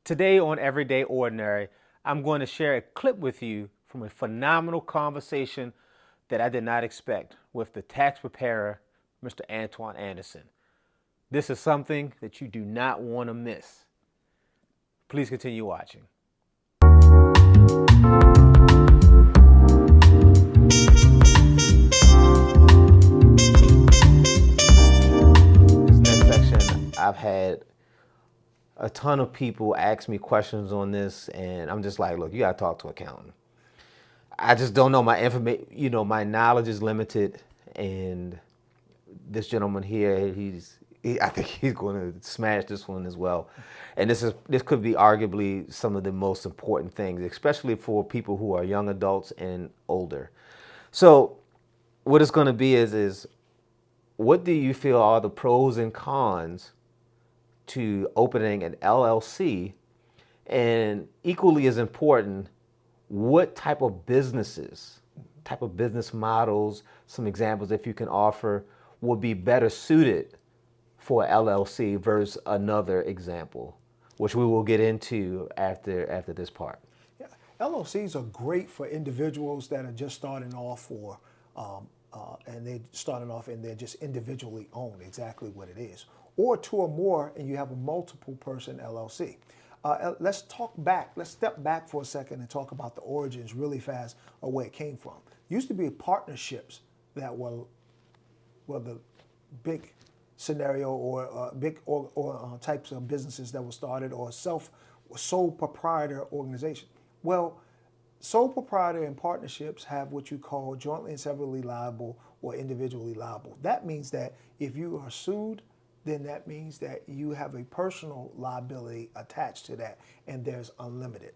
Today on Everyday Ordinary, I'm going to share a clip with you from a phenomenal conversation that I did not expect with the tax preparer, Mr. Antoine Anderson. This is something that you do not want to miss. Please continue watching. This next section, I've had a ton of people ask me questions on this, and I'm just like, look, you gotta talk to an accountant. I just don't know my information. My knowledge is limited, and this gentleman here, I think he's going to smash this one as well. And this could be arguably some of the most important things, especially for people who are young adults and older. So, what it's going to be is what do you feel are the pros and cons to opening an LLC, and equally as important, what type of businesses, type of business models, some examples if you can offer, would be better suited for LLC versus another example, which we will get into after this part. Yeah. LLCs are great for individuals that are just starting off and they're starting off and they're just individually owned, exactly what it is. Or two or more and you have a multiple person LLC. Let's step back for a second and talk about the origins really fast of where it came from. Used to be partnerships that were the big scenario or big or types of businesses that were started, or sole proprietor organization. Well, sole proprietor and partnerships have what you call jointly and severally liable or individually liable. That means that if you are sued, then that means that you have a personal liability attached to that, and there's unlimited.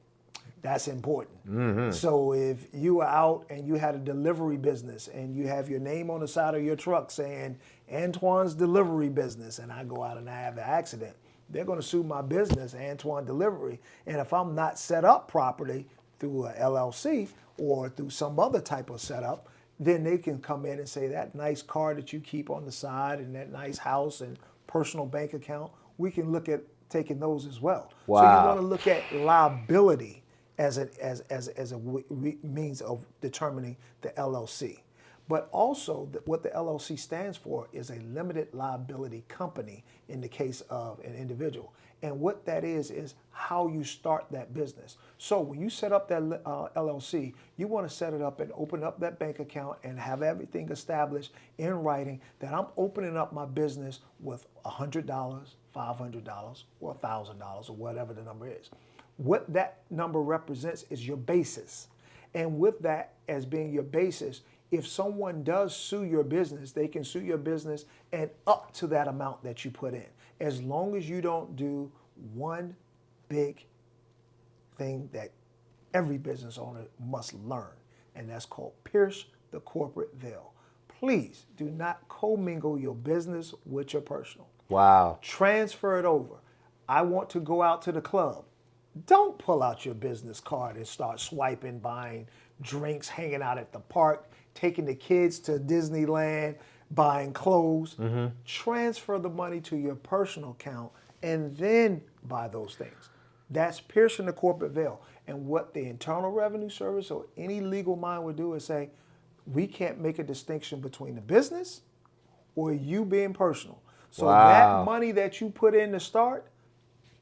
That's important. Mm-hmm. So if you are out and you had a delivery business and you have your name on the side of your truck saying Antoine's Delivery Business, and I go out and I have an accident, they're going to sue my business, Antoine Delivery. And if I'm not set up properly through a LLC or through some other type of setup, then they can come in and say that nice car that you keep on the side and that nice house and personal bank account, we can look at taking those as well. Wow. So you want to look at liability as a means of determining the LLC. But also what the LLC stands for is a limited liability company in the case of an individual. And what that is how you start that business. So when you set up that LLC, you want to set it up and open up that bank account and have everything established in writing that I'm opening up my business with $100, $500, or $1,000, or whatever the number is. What that number represents is your basis. And with that as being your basis, if someone does sue your business, they can sue your business and up to that amount that you put in, as long as you don't do one big thing that every business owner must learn, and that's called pierce the corporate veil. Please do not commingle your business with your personal. Wow. Transfer it over. I want to go out to the club. Don't pull out your business card and start swiping, buying drinks, hanging out at the park, taking the kids to Disneyland, buying clothes. Mm-hmm. Transfer the money to your personal account and then buy those things. That's piercing the corporate veil. And what the Internal Revenue Service or any legal mind would do is say, we can't make a distinction between the business or you being personal. So that money that you put in to start,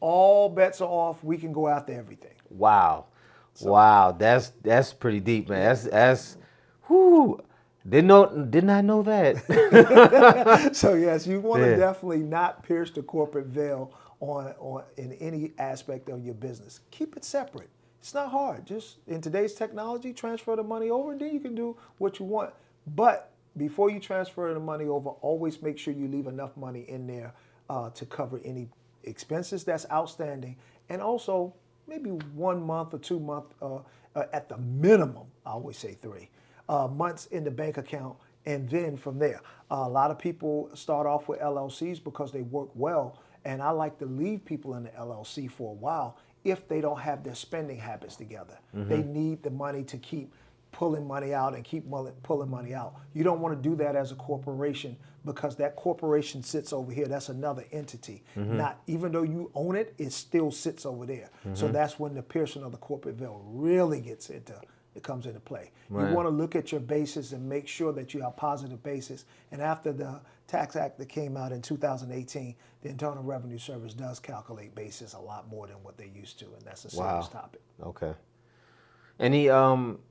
all bets are off. We can go after everything. Wow. So, wow. That's pretty deep, man. That's whoo. Did not know that. So yes, you want to definitely not pierce the corporate veil on in any aspect of your business. Keep it separate. It's not hard. Just in today's technology, transfer the money over and then you can do what you want. But before you transfer the money over, always make sure you leave enough money in there to cover any expenses that's outstanding, and also maybe 1 month or 2 months at the minimum. I always say 3 months in the bank account, and then from there. A lot of people start off with LLCs because they work well, and I like to leave people in the LLC for a while if they don't have their spending habits together. Mm-hmm. They need the money to keep pulling money out and keep pulling money out. You don't want to do that as a corporation, because that corporation sits over here. That's another entity. Not even though you own it, it still sits over there. So that's when the piercing of the corporate veil really comes into play. Right. You want to look at your basis and make sure that you have positive basis. And after the Tax Act that came out in 2018, the Internal Revenue Service does calculate basis a lot more than what they used to, and that's a serious topic. Okay. Any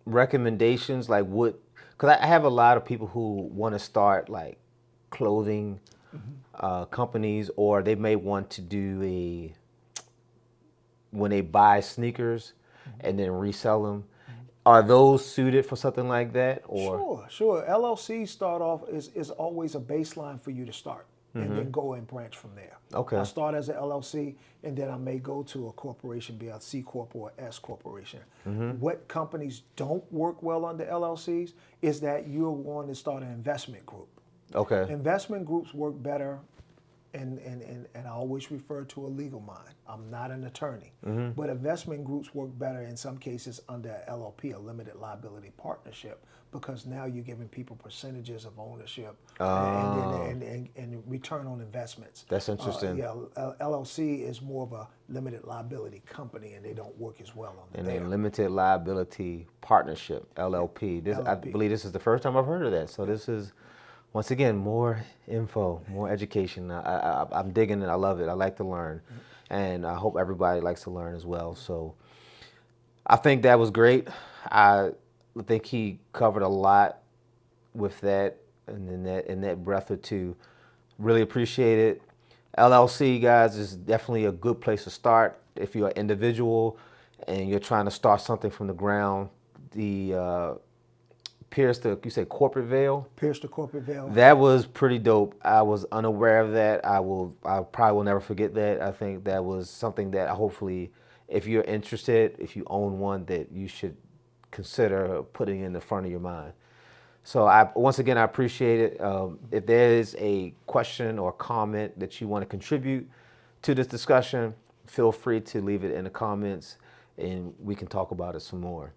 recommendations, like what? Because I have a lot of people who want to start like clothing companies, or they may want to do when they buy sneakers and then resell them. Are those suited for something like that? Or Sure. LLCs start off is always a baseline for you to start, and then go and branch from there. Okay. I start as an LLC, and then I may go to a corporation, be a C corp or S corporation. What companies don't work well under LLCs is that you're going to start an investment group. okay, Investment groups work better, and I always refer to a legal mind. I'm not an attorney, but investment groups work better in some cases under LLP, a limited liability partnership, because now you're giving people percentages of ownership and return on investments. That's interesting. LLC is more of a limited liability company, and they don't work as well on and there. a limited liability partnership, LLP. I believe this is the first time I've heard of that. So this is, once again, more info, more education. I'm digging it. I love it. I like to learn. And I hope everybody likes to learn as well. So I think that was great. I think he covered a lot with that, and in that breath or two. Really appreciate it. LLC, guys, is definitely a good place to start. If you're an individual and you're trying to start something from the ground, the pierce the, you say corporate veil? Pierce the corporate veil. That was pretty dope. I was unaware of that. I probably will never forget that. I think that was something that hopefully, if you're interested, if you own one, that you should consider putting in the front of your mind. So once again, I appreciate it. If there is a question or comment that you want to contribute to this discussion, feel free to leave it in the comments, and we can talk about it some more.